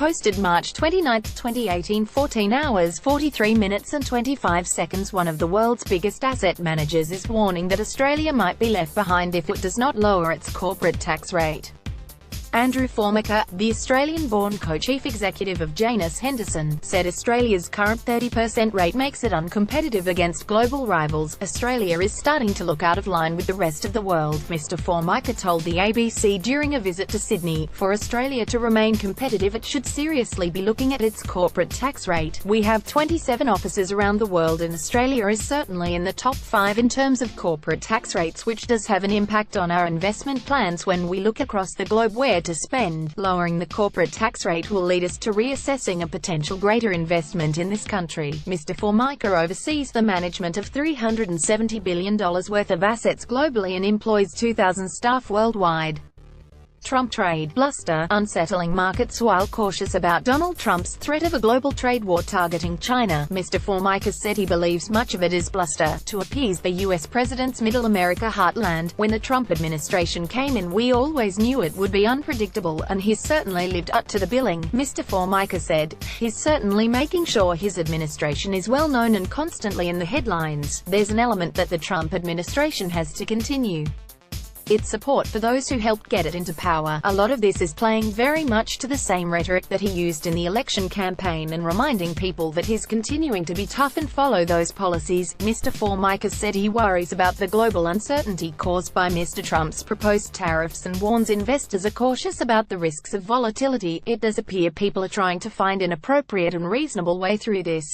posted March 29, 2018, 14 hours, 43 minutes and 25 seconds. One of the world's biggest asset managers is warning that Australia might be left behind if it does not lower its corporate tax rate. Andrew Formica, the Australian-born co-chief executive of Janus Henderson, said Australia's current 30% rate makes it uncompetitive against global rivals. Australia is starting to look out of line with the rest of the world, Mr. Formica told the ABC during a visit to Sydney. For Australia to remain competitive, it should seriously be looking at its corporate tax rate. We have 27 offices around the world and Australia is certainly in the top 5 in terms of corporate tax rates, which does have an impact on our investment plans when we look across the globe where to spend. Lowering the corporate tax rate will lead us to reassessing a potential greater investment in this country. Mr. Formica oversees the management of $370 billion worth of assets globally and employs 2,000 staff worldwide. Trump trade bluster, unsettling markets while cautious about Donald Trump's threat of a global trade war targeting China. Mr. Formica said he believes much of it is bluster, to appease the U.S. president's Middle America heartland. When the Trump administration came in, we always knew it would be unpredictable, and he's certainly lived up to the billing, Mr. Formica said. He's certainly making sure his administration is well known and constantly in the headlines. There's an element that the Trump administration has to continue. Its support for those who helped get it into power. A lot of this is playing very much to the same rhetoric that he used in the election campaign and reminding people that he's continuing to be tough and follow those policies. Mr. Formica said he worries about the global uncertainty caused by Mr. Trump's proposed tariffs and warns investors are cautious about the risks of volatility. It does appear people are trying to find an appropriate and reasonable way through this.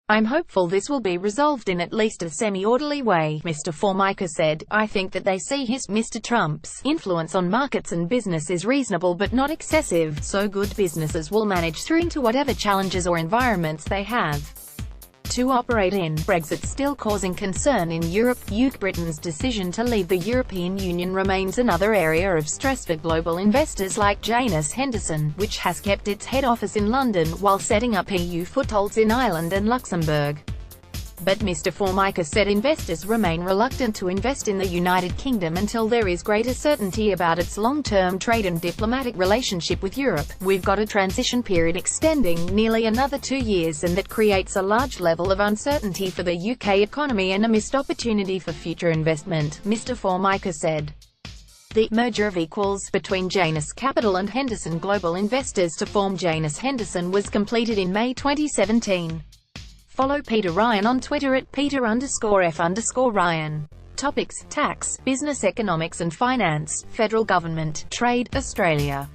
I'm hopeful this will be resolved in at least a semi-orderly way, Mr. Formica said. I think that they see Mr. Trump's influence on markets and business is reasonable but not excessive, so good businesses will manage through into whatever challenges or environments they have to operate in. Brexit still causing concern in Europe. Britain's decision to leave the European Union remains another area of stress for global investors like Janus Henderson, which has kept its head office in London, while setting up EU footholds in Ireland and Luxembourg. But Mr. Formica said investors remain reluctant to invest in the United Kingdom until there is greater certainty about its long-term trade and diplomatic relationship with Europe. We've got a transition period extending nearly another 2 years, and that creates a large level of uncertainty for the UK economy and a missed opportunity for future investment, Mr. Formica said. The merger of equals between Janus Capital and Henderson Global Investors to form Janus Henderson was completed in May 2017. Follow Peter Ryan on Twitter at Peter_F_Ryan. Topics: tax, business, economics and finance, federal government, trade, Australia.